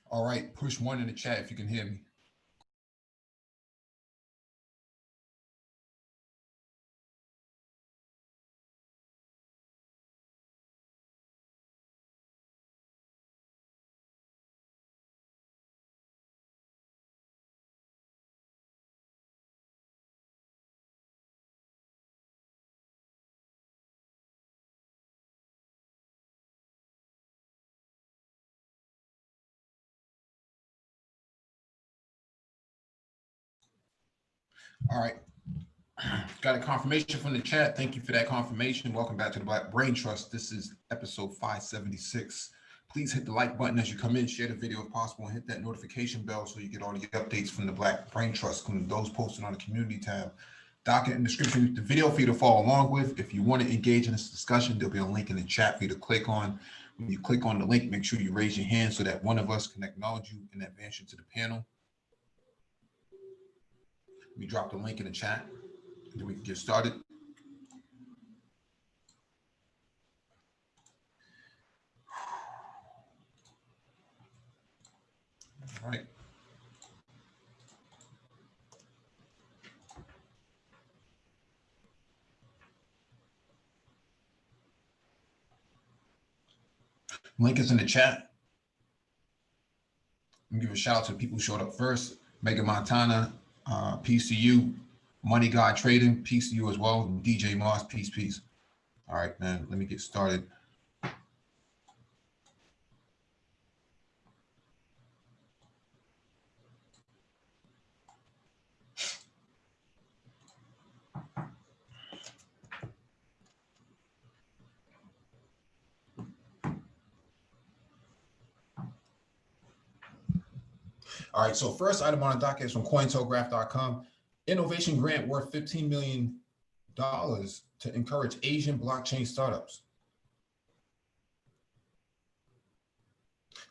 All right, push one in the chat if you can hear me. All right, got a confirmation from the chat. Thank you for that confirmation. Welcome back to the Black Brain Trust. This is episode 576. Please hit the like button as you come in, share the video if possible, and hit that notification bell so you get all the updates from the Black Brain Trust, including those posted on the community tab. Docket in the description, the video for you to follow along with. If you want to engage in this discussion, there'll be a link in the chat for you to click on. When you click on the link, make sure you raise your hand so that one of us can acknowledge you and advance you to the panel. We drop the link in the chat, and then we can get started. All right. Link is in the chat. I'm gonna give a shout out to the people who showed up first. Mega Montana, PCU, Money God Trading, PCU as well. DJ Moss, peace. All right, man, let me get started. All right, so first item on the docket is from cointelegraph.com. Innovation grant worth $15 million to encourage Asian blockchain startups.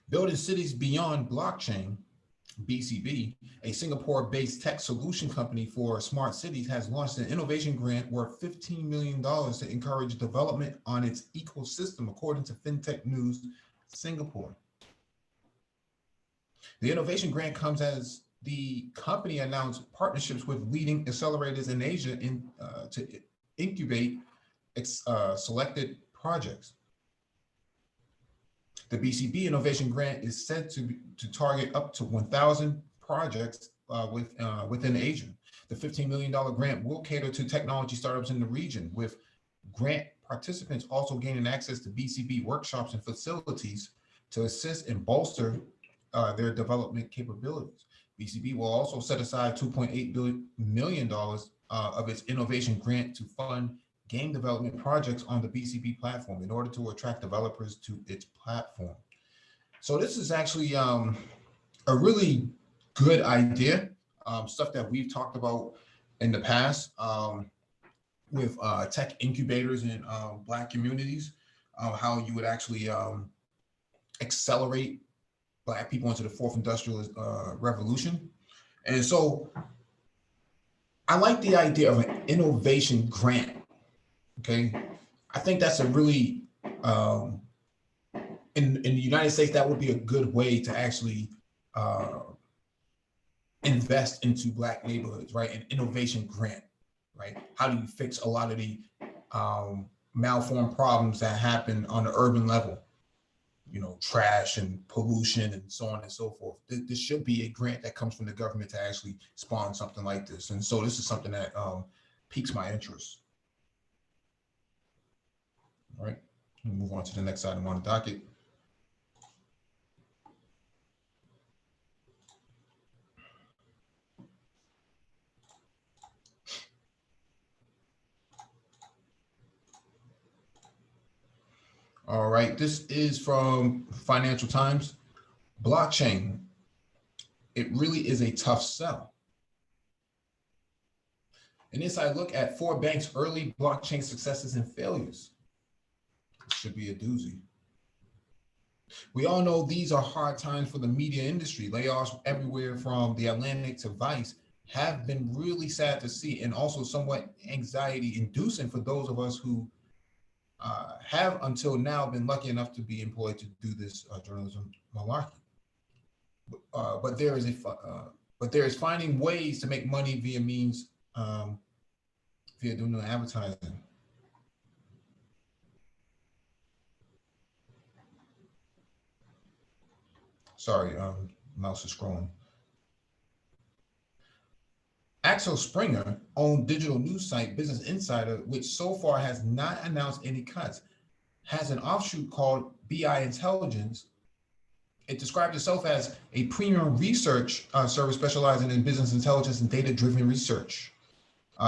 Building cities beyond blockchain, BCB, a Singapore-based tech solution company for smart cities, has launched an innovation grant worth $15 million to encourage development on its ecosystem, according to FinTech News Singapore. The innovation grant comes as the company announced partnerships with leading accelerators in Asia to incubate selected projects. The BCB Innovation Grant is set to target up to 1,000 projects within Asia. The $15 million grant will cater to technology startups in the region, with grant participants also gaining access to BCB workshops and facilities to assist and bolster their development capabilities. BCB will also set aside $2.8 million of its innovation grant to fund game development projects on the BCB platform in order to attract developers to its platform. So this is actually a really good idea, stuff that we've talked about in the past with tech incubators in Black communities, how you would actually accelerate Black people into the fourth industrial revolution. And so I like the idea of an innovation grant. Okay, I think that's a really, in the United States, that would be a good way to actually invest into Black neighborhoods, right? An innovation grant, right? How do you fix a lot of the malformed problems that happen on the urban level? You know, trash and pollution and so on and so forth. This should be a grant that comes from the government to actually spawn something like this. And so this is something that piques my interest. All right, we'll move on to the next item on the docket. All right, this is from Financial Times. Blockchain, it really is a tough sell. In this, I look at 4 banks' early blockchain successes and failures. It should be a doozy. We all know these are hard times for the media industry. Layoffs everywhere from The Atlantic to Vice have been really sad to see, and also somewhat anxiety inducing for those of us who have until now been lucky enough to be employed to do this journalism malarkey. but there is but there is finding ways to make money via means via doing advertising. Sorry, mouse is scrolling. Axel Springer owned digital news site Business Insider, which so far has not announced any cuts, has an offshoot called BI Intelligence. It described itself as a premium research service specializing in business intelligence and data-driven research,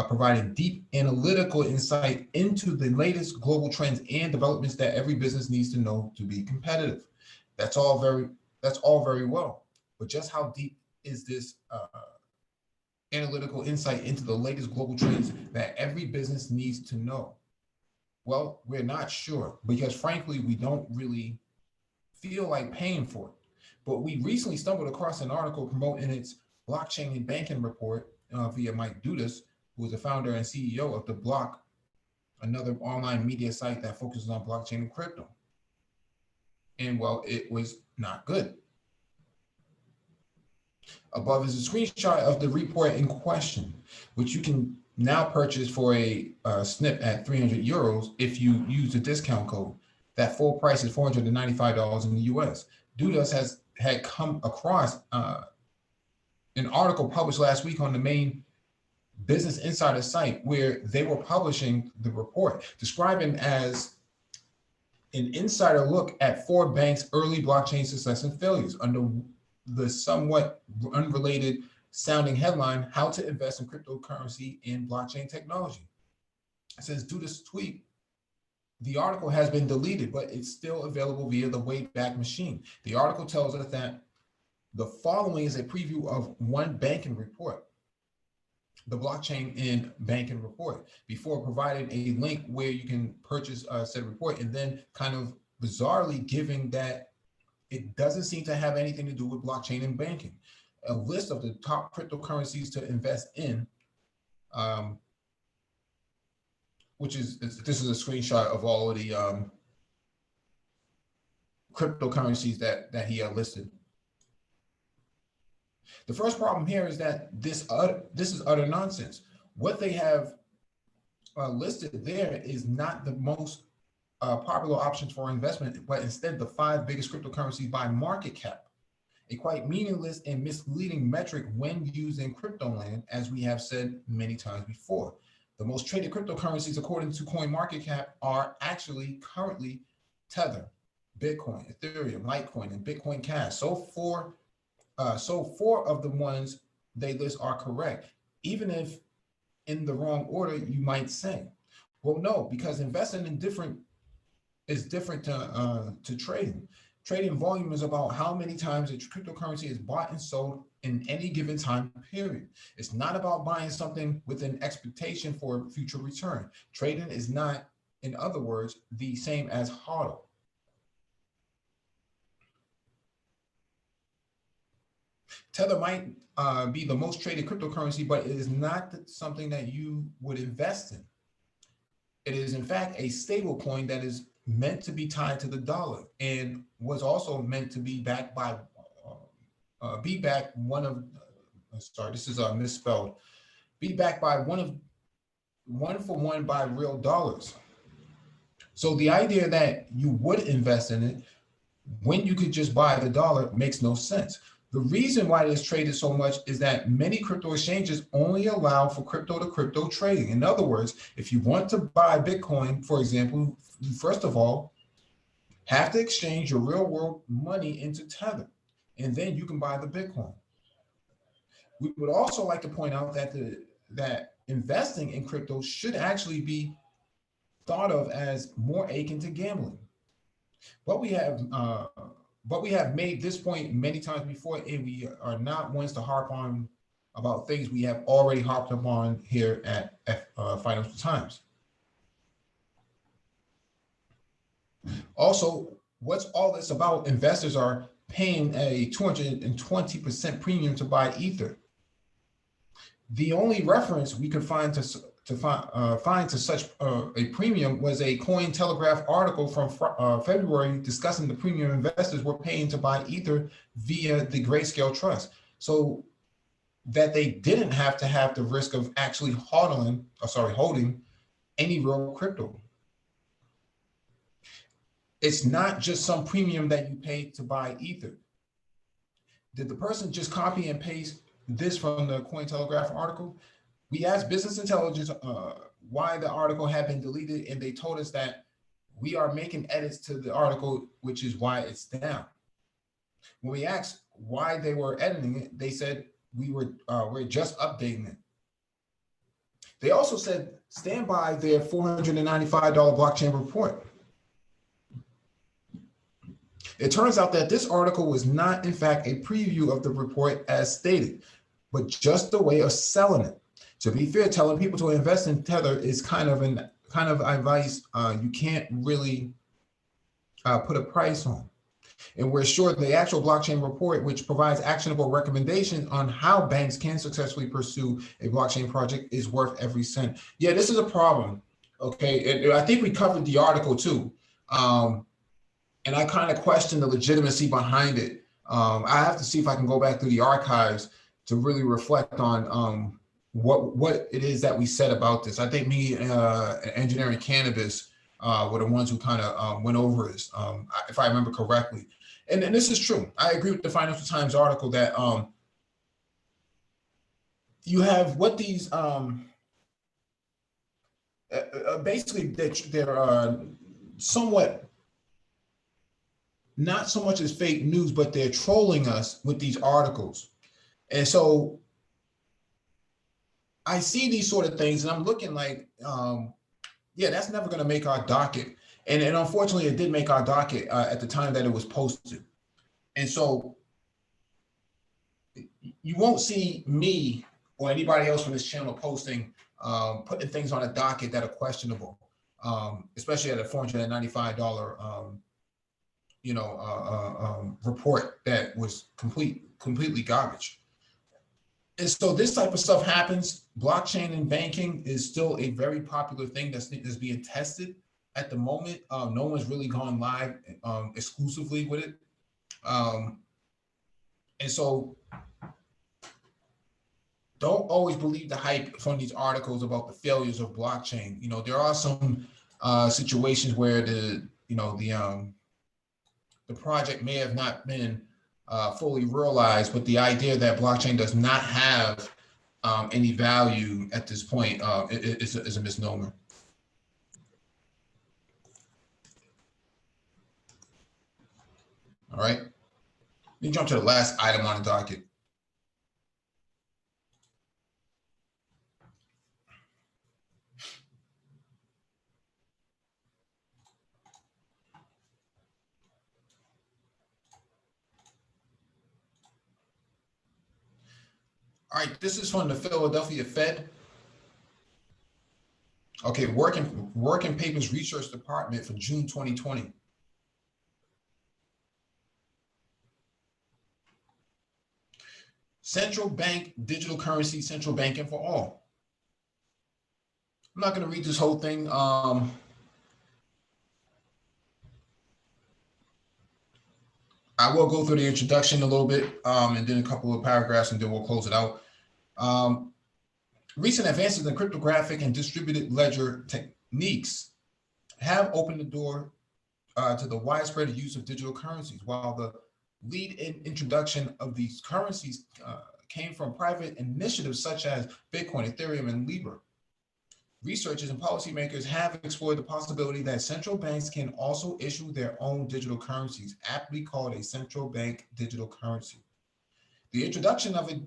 providing deep analytical insight into the latest global trends and developments that every business needs to know to be competitive. That's all very well, but just how deep is this analytical insight into the latest global trends that every business needs to know? Well, we're not sure because frankly, we don't really feel like paying for it. But we recently stumbled across an article promoting its blockchain and banking report via Mike Dudas, who is the founder and CEO of The Block, another online media site that focuses on blockchain and crypto. And well, it was not good. Above is a screenshot of the report in question, which you can now purchase for a snip at 300 euros if you use the discount code. That full price is $495 in the US. Dudas had come across an article published last week on the main Business Insider site where they were publishing the report, describing as an insider look at 4 banks' early blockchain success and failures under the somewhat unrelated sounding headline, How to Invest in Cryptocurrency and Blockchain Technology. Since Dudas' tweet, the article has been deleted, but it's still available via the Wayback Machine. The article tells us that the following is a preview of one banking report, the blockchain and banking report, before providing a link where you can purchase said report, and then kind of bizarrely giving that it doesn't seem to have anything to do with blockchain and banking. A list of the top cryptocurrencies to invest in, this is a screenshot of all of the cryptocurrencies that he listed. The first problem here is that this is utter nonsense. What they have listed there is not the most popular options for investment, but instead the 5 biggest cryptocurrencies by market cap. A quite meaningless and misleading metric when used in crypto land, as we have said many times before. The most traded cryptocurrencies, according to CoinMarketCap, are actually currently Tether, Bitcoin, Ethereum, Litecoin, and Bitcoin Cash. So 4 of the ones they list are correct, even if in the wrong order, you might say. Well, no, because investing in is different to trading. Trading volume is about how many times a cryptocurrency is bought and sold in any given time period. It's not about buying something with an expectation for future return. Trading is not, in other words, the same as HODL. Tether might be the most traded cryptocurrency, but it is not something that you would invest in. It is, in fact, a stable coin that is meant to be tied to the dollar and was also meant to be backed by, be backed by one for one by real dollars. So the idea that you would invest in it when you could just buy the dollar makes no sense. The reason why it is traded so much is that many crypto exchanges only allow for crypto to crypto trading. In other words, if you want to buy Bitcoin, for example, you first of all have to exchange your real world money into Tether, and then you can buy the Bitcoin. We would also like to point out that investing in crypto should actually be thought of as more akin to gambling. But we have made this point many times before, and we are not ones to harp on about things we have already harped upon here at Financial Times. Also, what's all this about? Investors are paying a 220% premium to buy Ether. The only reference we could find to to find to such a premium was a Cointelegraph article from February discussing the premium investors were paying to buy Ether via the Grayscale Trust, so that they didn't have to have the risk of actually holding any real crypto. It's not just some premium that you pay to buy Ether. Did the person just copy and paste this from the Cointelegraph article? We asked Business Intelligence why the article had been deleted, and they told us that we are making edits to the article, which is why it's down. When we asked why they were editing it, they said we're just updating it. They also said stand by their $495 blockchain report. It turns out that this article was not, in fact, a preview of the report as stated, but just a way of selling it. To be fair, telling people to invest in Tether is kind of advice you can't really put a price on. And we're sure the actual blockchain report, which provides actionable recommendations on how banks can successfully pursue a blockchain project, is worth every cent. Yeah, this is a problem. Okay, I think we covered the article too. And I kind of question the legitimacy behind it. I have to see if I can go back through the archives to really reflect on what it is that we said about this. I think me and Engineering Cannabis were the ones who kind of went over this, if I remember correctly. And this is true. I agree with the Financial Times article that you have what these basically they're somewhat, not so much as fake news, but they're trolling us with these articles. And so I see these sort of things and I'm looking like, yeah, that's never going to make our docket. And unfortunately, it did make our docket at the time that it was posted. And so you won't see me or anybody else from this channel posting, putting things on a docket that are questionable, especially at a $495 report that was completely garbage. And so this type of stuff happens. Blockchain and banking is still a very popular thing that's being tested at the moment. No one's really gone live exclusively with it. And so don't always believe the hype from these articles about the failures of blockchain. You know, there are some situations where the project may have not been fully realized, but the idea that blockchain does not have any value at this point is a misnomer. All right, let me jump to the last item on the docket. All right, this is from the Philadelphia Fed. Okay, Working Papers Research Department for June 2020. Central bank digital currency, central banking for all. I'm not going to read this whole thing. I will go through the introduction a little bit and then a couple of paragraphs and then we'll close it out. Recent advances in cryptographic and distributed ledger techniques have opened the door to the widespread use of digital currencies. While the lead in introduction of these currencies came from private initiatives such as Bitcoin, Ethereum, and Libra, researchers and policymakers have explored the possibility that central banks can also issue their own digital currencies, aptly called a central bank digital currency. The introduction of a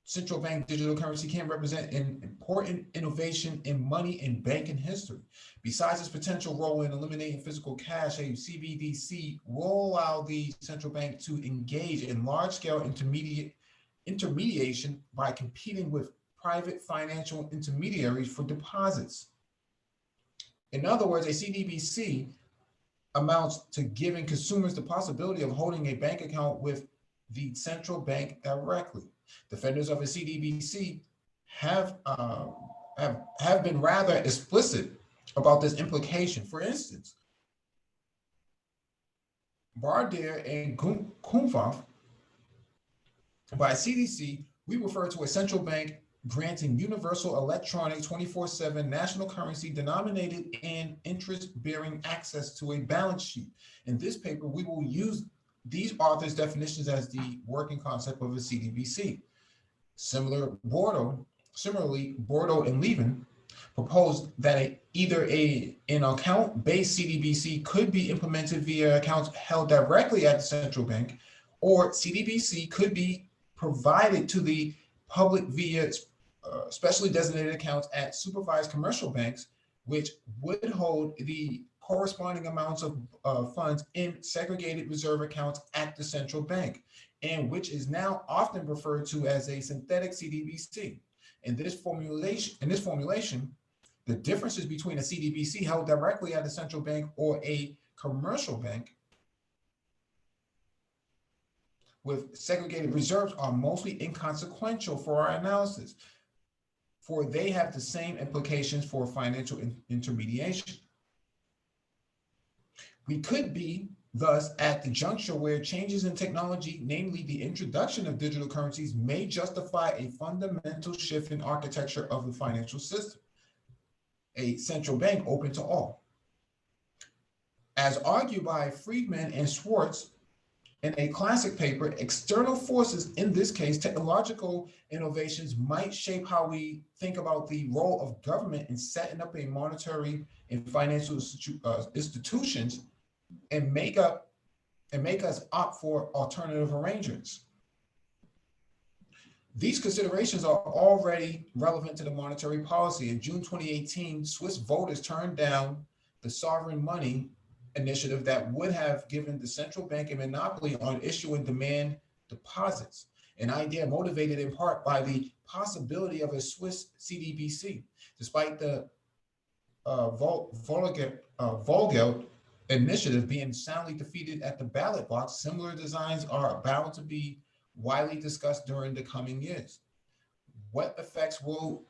central bank digital currency can represent an important innovation in money and banking history. Besides its potential role in eliminating physical cash, a CBDC will allow the central bank to engage in large-scale intermediation by competing with private financial intermediaries for deposits. In other words, a CBDC amounts to giving consumers the possibility of holding a bank account with the central bank directly. Defenders of a CBDC have have been rather explicit about this implication. For instance, Barder and Kumhoff, by CDC, we refer to a central bank granting universal electronic 24/7 national currency denominated in interest-bearing access to a balance sheet. In this paper, we will use these authors' definitions as the working concept of a CDBC. Similarly, Bordeaux and Levin proposed that an account-based CDBC could be implemented via accounts held directly at the central bank, or CDBC could be provided to the public via specially designated accounts at supervised commercial banks, which would hold the corresponding amounts of funds in segregated reserve accounts at the central bank, and which is now often referred to as a synthetic CDBC. In this formulation, the differences between a CDBC held directly at a central bank or a commercial bank with segregated reserves are mostly inconsequential for our analysis, for they have the same implications for financial intermediation. We could be thus at the juncture where changes in technology, namely the introduction of digital currencies, may justify a fundamental shift in architecture of the financial system, a central bank open to all. As argued by Friedman and Schwartz in a classic paper, external forces, in this case, technological innovations, might shape how we think about the role of government in setting up a monetary and financial institutions and make us opt for alternative arrangements. These considerations are already relevant to the monetary policy. In June 2018, Swiss voters turned down the sovereign money initiative that would have given the central bank a monopoly on issuing demand deposits, an idea motivated in part by the possibility of a Swiss CDBC. Despite the Volgeld initiative being soundly defeated at the ballot box, similar designs are bound to be widely discussed during the coming years. What effects will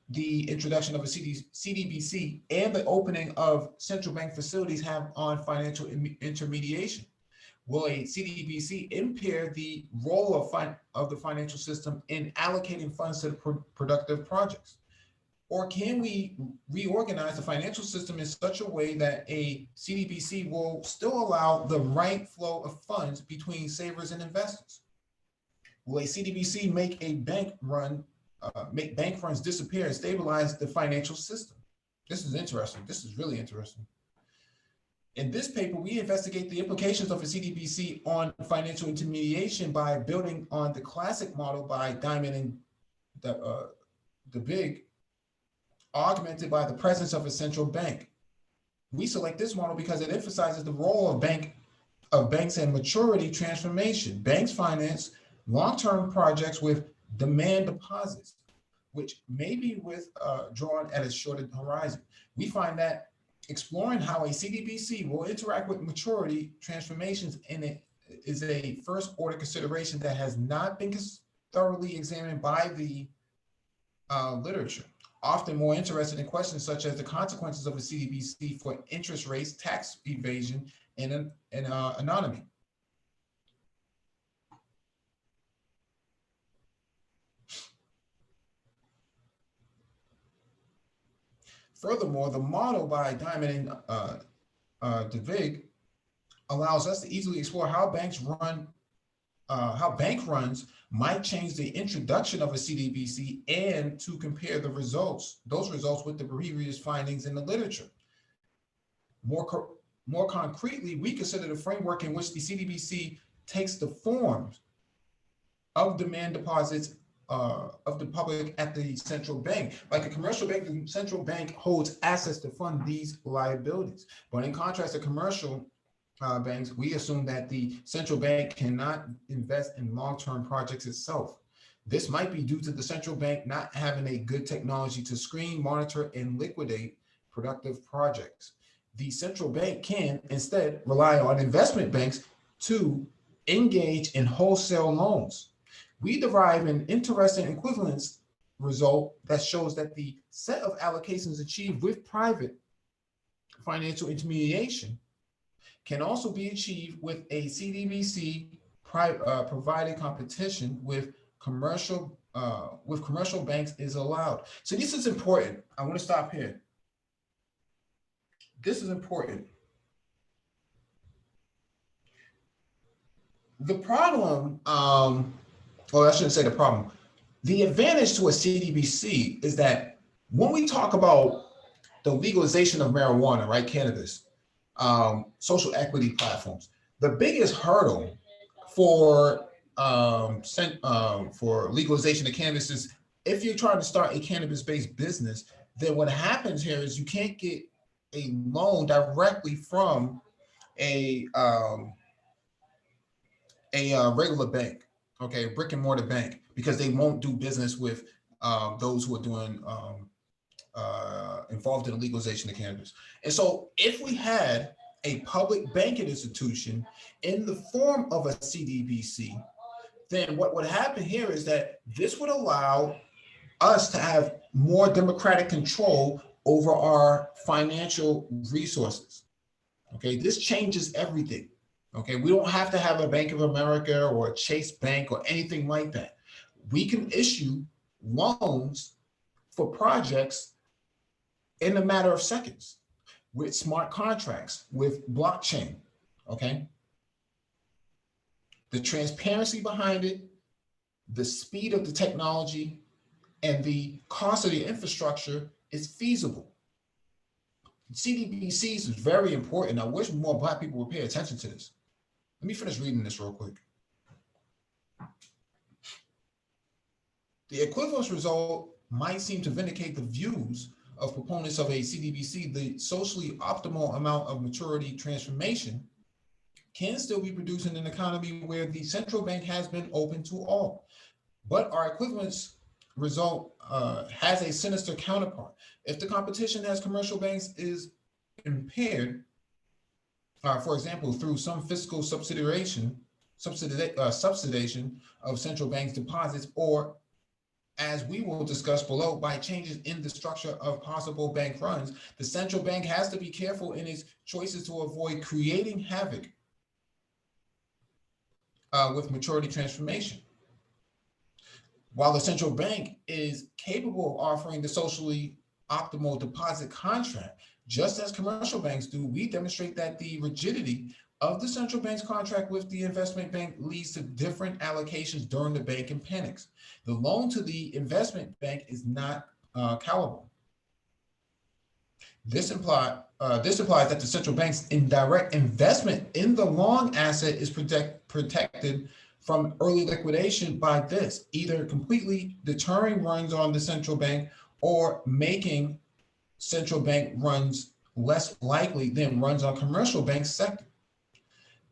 the introduction of a CDBC and the opening of central bank facilities have on financial intermediation? Will a CDBC impair the role of the financial system in allocating funds to the productive projects? Or can we reorganize the financial system in such a way that a CDBC will still allow the right flow of funds between savers and investors? Will a CDBC make bank runs disappear and stabilize the financial system? This is interesting. This is really interesting. In this paper, we investigate the implications of a CDBC on financial intermediation by building on the classic model by Diamond and the Big, augmented by the presence of a central bank. We select this model because it emphasizes the role of banks and maturity transformation. Banks finance long-term projects with demand deposits, which may be withdrawn at a shorter horizon. We find that exploring how a CDBC will interact with maturity transformations is a first-order consideration that has not been thoroughly examined by the literature, often more interested in questions such as the consequences of a CDBC for interest rates, tax evasion, and anonymity. Furthermore, the model by Diamond and De Vig allows us to easily explore how bank runs might change the introduction of a CDBC and to compare those results with the previous findings in the literature. More concretely, we consider the framework in which the CDBC takes the forms of demand deposits of the public at the central bank. Like a commercial bank, the central bank holds assets to fund these liabilities. But in contrast to commercial banks, we assume that the central bank cannot invest in long-term projects itself. This might be due to the central bank not having a good technology to screen, monitor, and liquidate productive projects. The central bank can instead rely on investment banks to engage in wholesale loans. We derive an interesting equivalence result that shows that the set of allocations achieved with private financial intermediation can also be achieved with a CDBC provided competition with commercial banks is allowed. So this is important. I want to stop here. This is important. The problem, or I shouldn't say the problem, the advantage to a CDBC is that when we talk about the legalization of marijuana, right, cannabis, social equity platforms, the biggest hurdle for legalization of cannabis is if you're trying to start a cannabis-based business, then what happens here is you can't get a loan directly from a regular bank, okay, a brick and mortar bank, because they won't do business with those who are doing involved in the legalization of cannabis. And so if we had a public banking institution in the form of a CDBC, then what would happen here is that this would allow us to have more democratic control over our financial resources. Okay, this changes everything. Okay, we don't have to have a Bank of America or a Chase Bank or anything like that. We can issue loans for projects in a matter of seconds with smart contracts, with blockchain. Okay, the transparency behind it, the speed of the technology, and the cost of the infrastructure is feasible. CDBCs is very important. I wish more Black people would pay attention to this. Let me finish reading this real quick. The equivalence result might seem to vindicate the views of proponents of a CDBC. The socially optimal amount of maturity transformation can still be produced in an economy where the central bank has been open to all. But our equivalence result has a sinister counterpart. If the competition as commercial banks is impaired, for example, through some fiscal subsidization of central banks' deposits, or as we will discuss below, by changes in the structure of possible bank runs, the central bank has to be careful in its choices to avoid creating havoc with maturity transformation. While the central bank is capable of offering the socially optimal deposit contract, just as commercial banks do, we demonstrate that the rigidity of the central bank's contract with the investment bank leads to different allocations during the banking panics. The loan to the investment bank is not callable. This implies that the central bank's indirect investment in the long asset is protected from early liquidation by this, either completely deterring runs on the central bank or making central bank runs less likely than runs on commercial bank sector.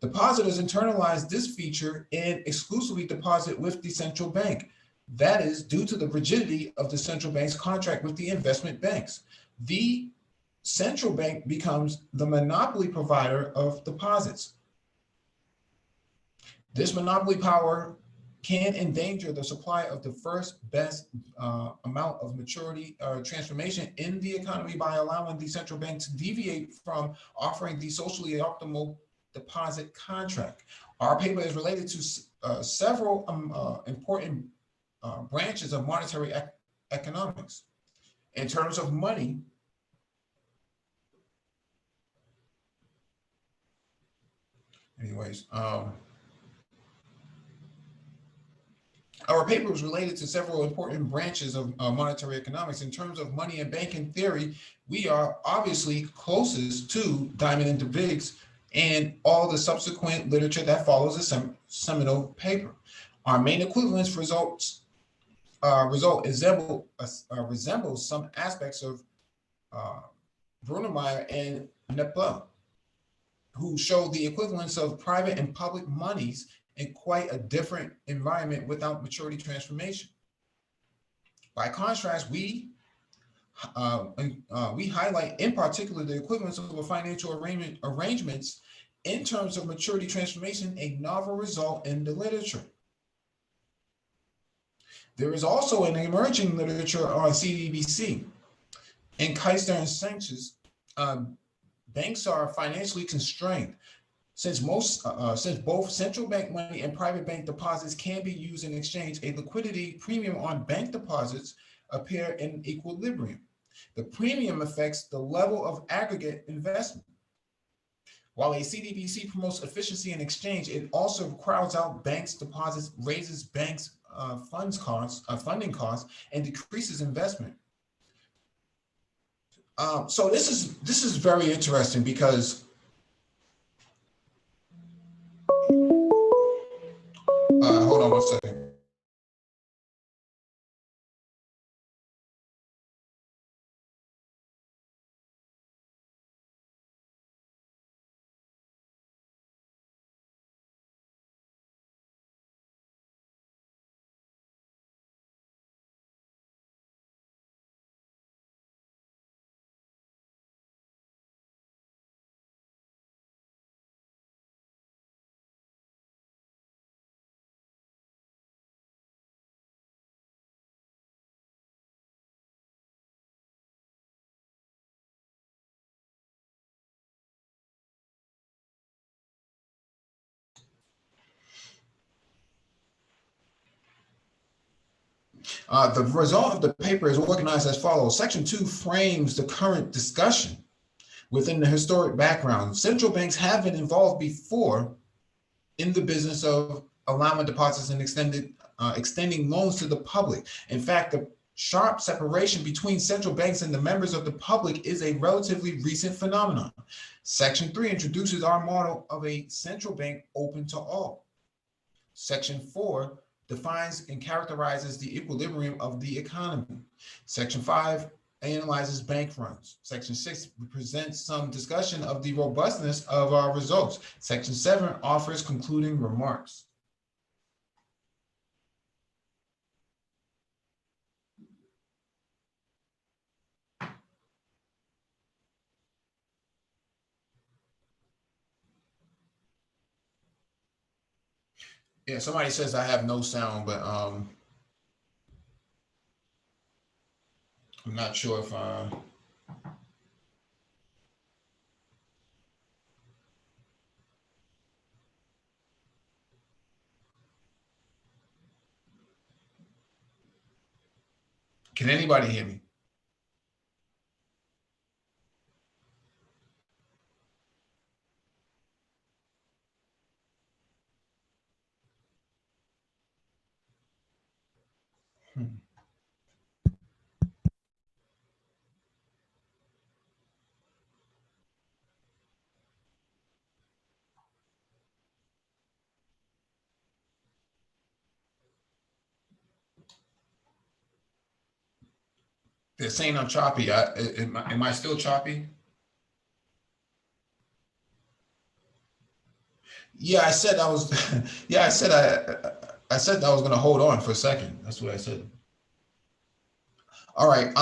Depositors internalize this feature and exclusively deposit with the central bank. That is due to the rigidity of the central bank's contract with the investment banks. The central bank becomes the monopoly provider of deposits. This monopoly power can endanger the supply of the first best amount of maturity transformation in the economy by allowing the central bank to deviate from offering the socially optimal deposit contract. Our paper is related to several important branches of monetary economics. In terms of money, our paper is related to several important branches of monetary economics. In terms of money and banking theory, we are obviously closest to Diamond and DeBiggs and all the subsequent literature that follows the seminal paper. Our main equivalence result resembles some aspects of Brunemeyer and Neplel, who show the equivalence of private and public monies in quite a different environment without maturity transformation. By contrast, we highlight in particular the equivalence of a financial arrangements in terms of maturity transformation, a novel result in the literature. There is also an emerging literature on CBDC. In Keister and Sanchez, banks are financially constrained since both central bank money and private bank deposits can be used in exchange. A liquidity premium on bank deposits appear in equilibrium. The premium affects the level of aggregate investment. While a CBDC promotes efficiency in exchange, it also crowds out banks' deposits, raises banks' funding costs, and decreases investment. So this is very interesting because hold on one second. The result of the paper is organized as follows. Section 2 frames the current discussion within the historic background. Central banks have been involved before in the business of allowing deposits and extending loans to the public. In fact, the sharp separation between central banks and the members of the public is a relatively recent phenomenon. Section 3 introduces our model of a central bank open to all. Section 4 defines and characterizes the equilibrium of the economy. Section 5 analyzes bank runs. Section 6 presents some discussion of the robustness of our results. Section 7 offers concluding remarks. Yeah, somebody says I have no sound, but I'm not sure if can anybody hear me? Hmm. They're saying I'm choppy. Am I still choppy? Yeah, I said I was. Yeah, I said I was going to hold on for a second. That's what I said. All right.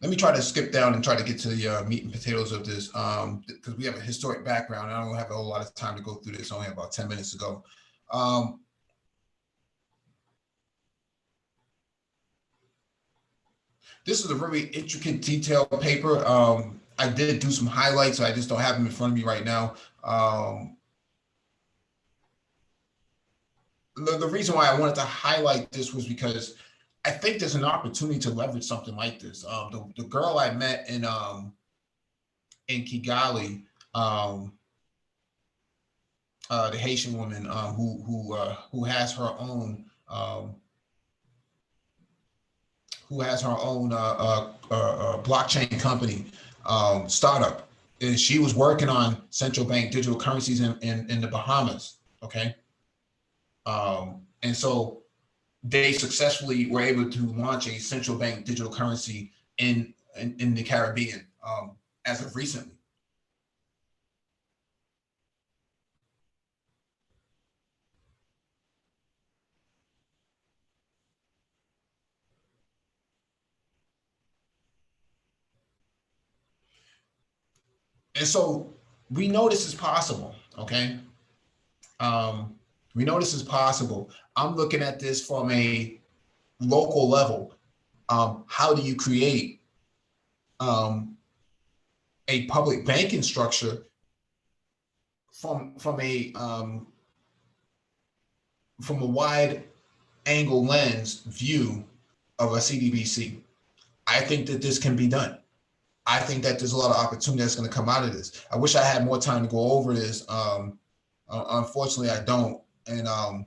Let me try to skip down and try to get to the meat and potatoes of this, because we have a historic background. I don't have a whole lot of time to go through this. I only have about 10 minutes to go. This is a very intricate, detailed paper. I did do some highlights. I just don't have them in front of me right now. The reason why I wanted to highlight this was because I think there's an opportunity to leverage something like this. The girl I met in Kigali, the Haitian woman who has her own blockchain company startup. And she was working on central bank digital currencies in the Bahamas. Okay. And so they successfully were able to launch a central bank digital currency in the Caribbean as of recently. And so we know this is possible. Okay. Um, We know this is possible. I'm looking at this from a local level. How do you create a public banking structure from a wide angle lens view of a CBDC? I think that this can be done. I think that there's a lot of opportunity that's going to come out of this. I wish I had more time to go over this. Unfortunately, I don't. And I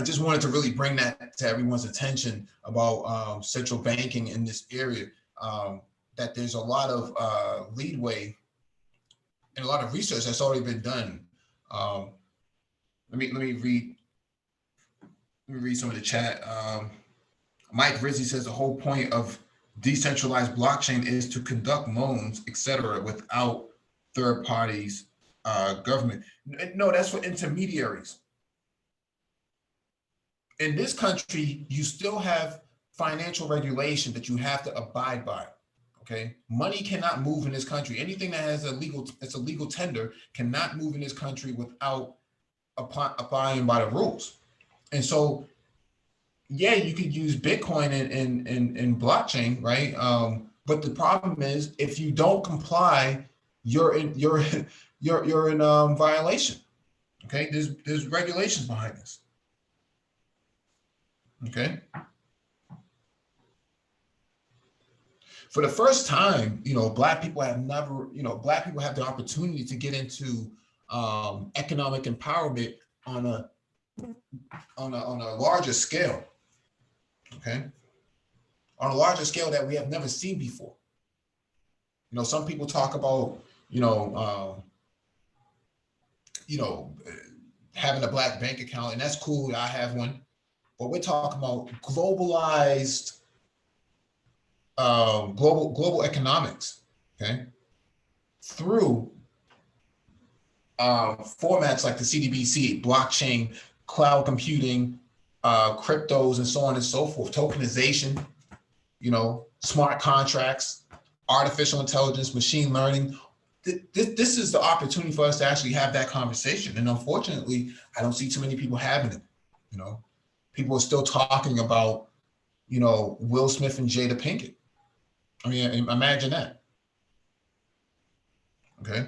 just wanted to really bring that to everyone's attention about central banking in this area, that there's a lot of leadway and a lot of research that's already been done. Let me read some of the chat. Mike Rizzi says the whole point of decentralized blockchain is to conduct loans, etc., without third parties, government. No, that's for intermediaries. In this country, you still have financial regulation that you have to abide by. Okay, money cannot move in this country. Anything that has a legal tender cannot move in this country without applying by the rules. And so, yeah, you could use Bitcoin and blockchain, right? But the problem is, if you don't comply, you're in violation. Okay, there's regulations behind this. Okay. For the first time, Black people have never, Black people have the opportunity to get into economic empowerment on a larger scale. Okay, on a larger scale that we have never seen before. Some people talk about, having a Black bank account, and that's cool. I have one, but we're talking about globalized, global economics. Okay, through formats like the CBDC, blockchain, cloud computing, cryptos, and so on and so forth, tokenization, smart contracts, artificial intelligence, machine learning. This is the opportunity for us to actually have that conversation. And unfortunately, I don't see too many people having it. People are still talking about, Will Smith and Jada Pinkett. I mean, imagine that. Okay.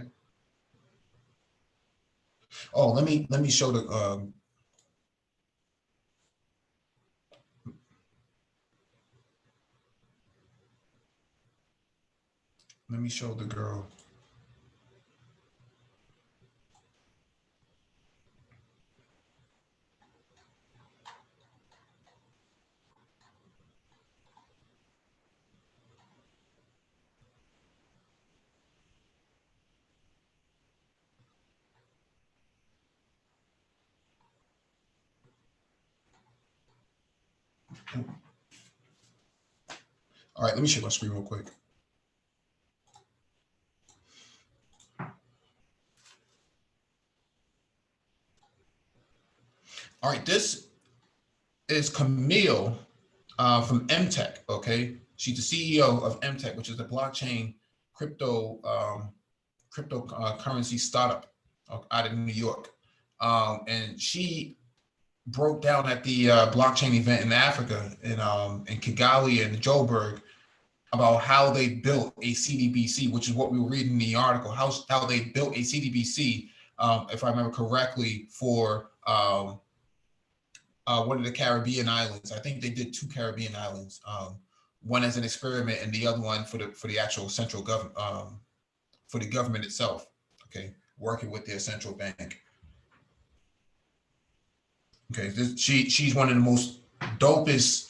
Oh, let me show the let me show the girl. All right, let me share my screen real quick. All right, this is Camille from MTech. Okay, she's the CEO of MTech, which is a blockchain cryptocurrency startup out of New York, and she broke down at the blockchain event in Africa in Kigali and Joburg about how they built a CBDC, which is what we were reading in the article. How they built a CBDC, if I remember correctly, for one of the Caribbean islands. I think they did 2 Caribbean islands, one as an experiment and the other one for the actual central government, for the government itself. Okay, working with their central bank. Okay, she's one of the most dopest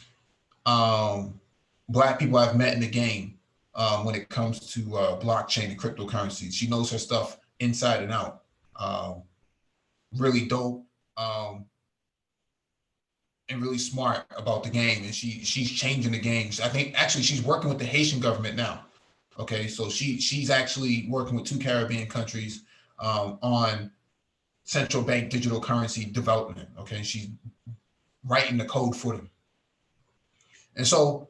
Black people I've met in the game when it comes to blockchain and cryptocurrency. She knows her stuff inside and out. Really dope. And really smart about the game, and she's changing the game. I think actually she's working with the Haitian government now. Okay, so she's actually working with 2 Caribbean countries on central bank digital currency development. Okay, she's writing the code for them. And so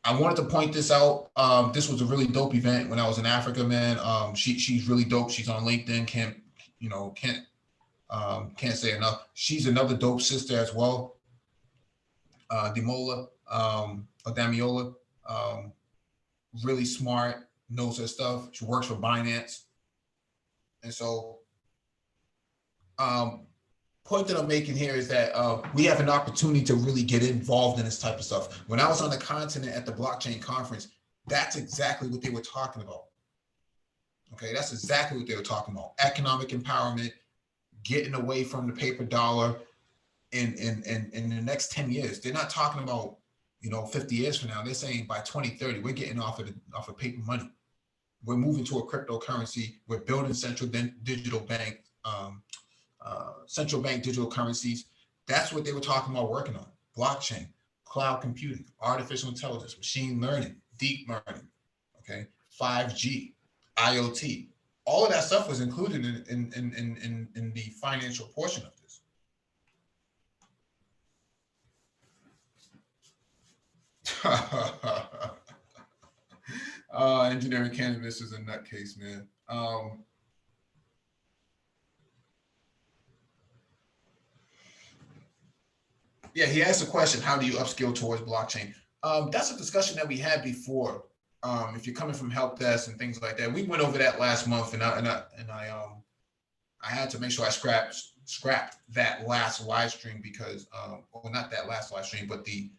I wanted to point this out. This was a really dope event when I was in Africa, man. She's really dope. She's on LinkedIn. Can't Can't say enough. She's another dope sister as well. Demola, or Damiola, really smart, knows her stuff. She works for Binance. And so, point that I'm making here is that we have an opportunity to really get involved in this type of stuff. When I was on the continent at the blockchain conference, that's exactly what they were talking about. Okay, that's exactly what they were talking about. Economic empowerment, getting away from the paper dollar in the next 10 years. They're not talking about, 50 years from now. They're saying by 2030, we're getting off of paper money. We're moving to a cryptocurrency. We're building central bank digital currencies. That's what they were talking about working on. Blockchain, cloud computing, artificial intelligence, machine learning, deep learning, okay, 5G, IoT. All of that stuff was included in the financial portion of this. Engineering cannabis is a nutcase, man. Yeah, he asked a question, how do you upskill towards blockchain? That's a discussion that we had before. If you're coming from help desk and things like that, we went over that last month, and I had to make sure I scrapped that last live stream because, well, not that last live stream, but the,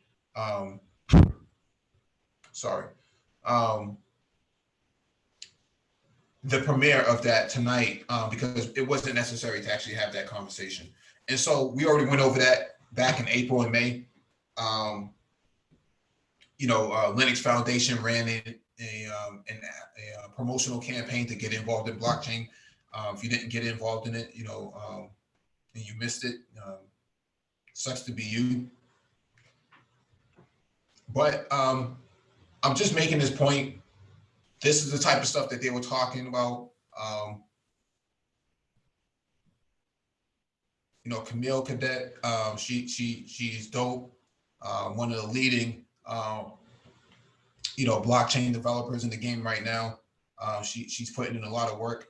the premiere of that tonight, because it wasn't necessary to actually have that conversation. And so we already went over that back in April and May. Linux Foundation ran a promotional campaign to get involved in blockchain. If you didn't get involved in it, and you missed it, sucks to be you. But I'm just making this point. This is the type of stuff that they were talking about. Camille Cadet, she's dope. One of the leading, blockchain developers in the game right now. She's putting in a lot of work.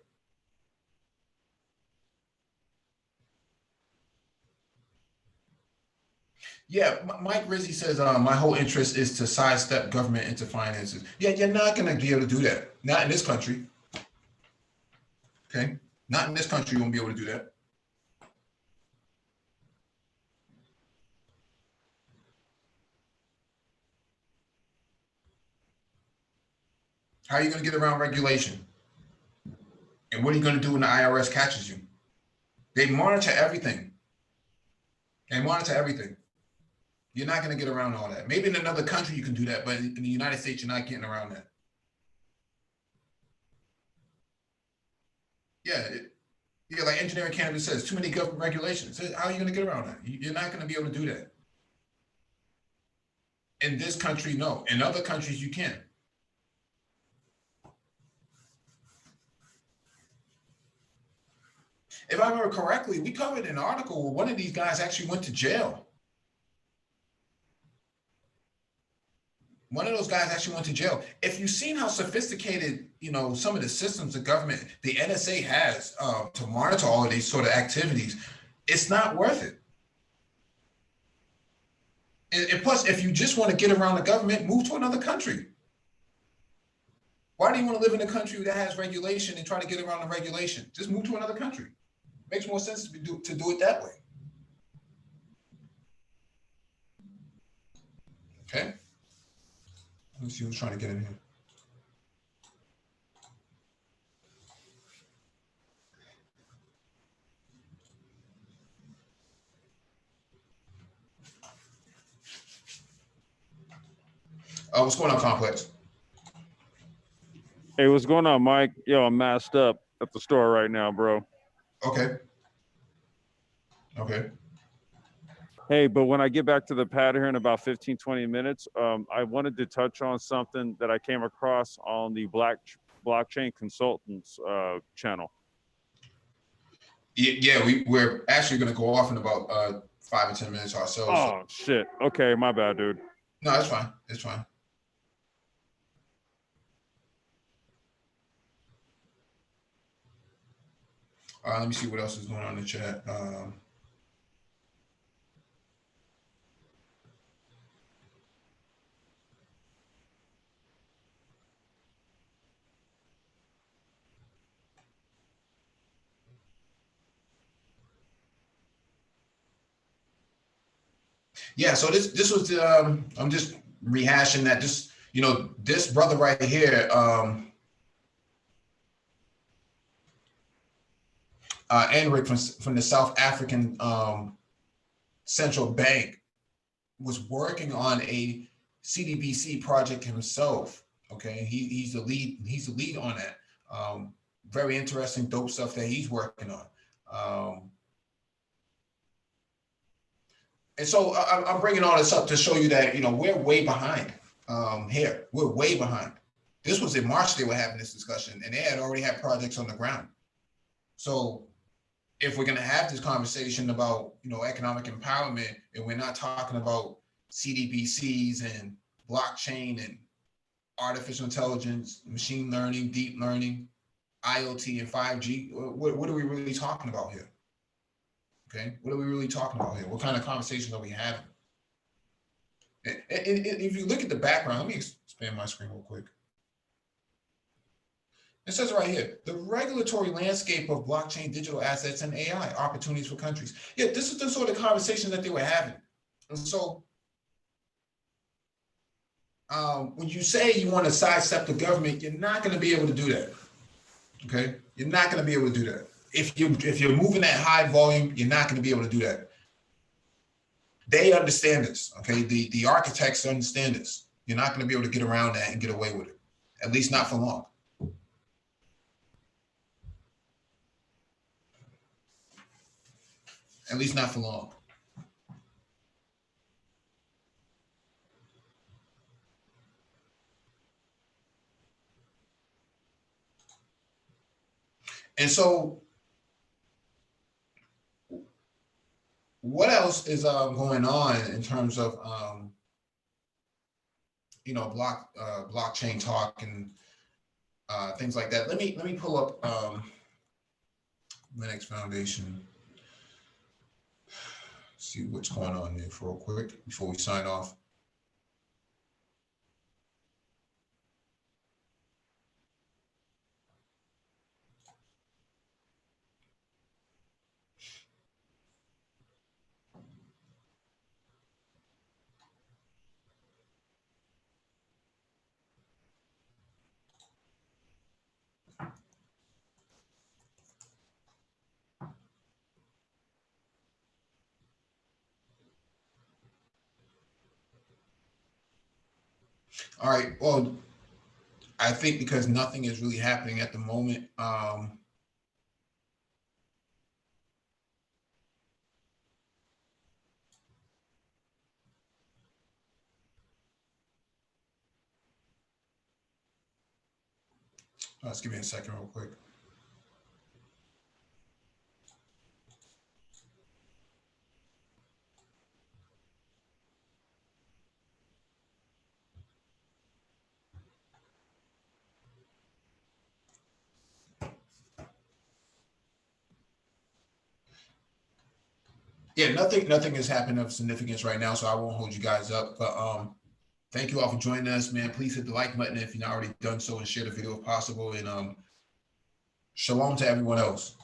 Yeah, Mike Rizzi says, my whole interest is to sidestep government into finances. Yeah, you're not going to be able to do that. Not in this country. Okay? Not in this country, you won't be able to do that. How are you going to get around regulation? And what are you going to do when the IRS catches you? They monitor everything. You're not going to get around all that. Maybe in another country you can do that, but in the United States, you're not getting around that. Yeah, like engineering cannabis says, too many government regulations. How are you going to get around that? You're not going to be able to do that. In this country, no. In other countries, you can. If I remember correctly, we covered an article where one of these guys actually went to jail. One of those guys actually went to jail. If you've seen how sophisticated, some of the systems the government, the NSA has to monitor all of these sort of activities, it's not worth it. And plus, if you just want to get around the government, move to another country. Why do you want to live in a country that has regulation and try to get around the regulation? Just move to another country. Makes more sense to do it that way. Okay. Let me see who's trying to get in here. What's going on, Complex? Hey, what's going on, Mike? Yo, I'm masked up at the store right now, bro. Okay. Hey, but when I get back to the pad here in about 15, 20 minutes, I wanted to touch on something that I came across on the Blockchain Consultants channel. Yeah, we're actually going to go off in about 5 or 10 minutes or so. Oh, shit. Okay, my bad, dude. No, it's fine. It's fine. Let me see what else is going on in the chat. Yeah, so this was I'm just rehashing that. Just, you know, this brother right here, Enric from the South African Central Bank, was working on a CDBC project himself. Okay, he's the lead. He's the lead on that. Very interesting, dope stuff that he's working on. And so I'm bringing all this up to show you that, you know, we're way behind here. We're way behind. This was in March they were having this discussion, and they had already had projects on the ground. So if we're going to have this conversation about, you know, economic empowerment, and we're not talking about CDBCs and blockchain and artificial intelligence, machine learning, deep learning, IoT, and 5G, what are we really talking about here? Okay, what are we really talking about here? What kind of conversations are we having? And if you look at the background, let me expand my screen real quick. It says right here, the regulatory landscape of blockchain, digital assets, and AI, opportunities for countries. Yeah, this is the sort of conversation that they were having. And so when you say you want to sidestep the government, you're not going to be able to do that. Okay, you're not going to be able to do that. If you're moving at high volume, you're not going to be able to do that. They understand this. Okay, the architects understand this. You're not going to be able to get around that and get away with it, at least not for long. At least not for long. And so what else is going on in terms of you know, blockchain talk and things like that? Let me pull up Linux Foundation. See what's going on there for real quick before we sign off. All right. Well, I think because nothing is really happening at the moment. Let's give me a second real quick. Yeah, nothing has happened of significance right now, so I won't hold you guys up. But thank you all for joining us, man. Please hit the like button if you're not already done so, and share the video if possible. And shalom to everyone else.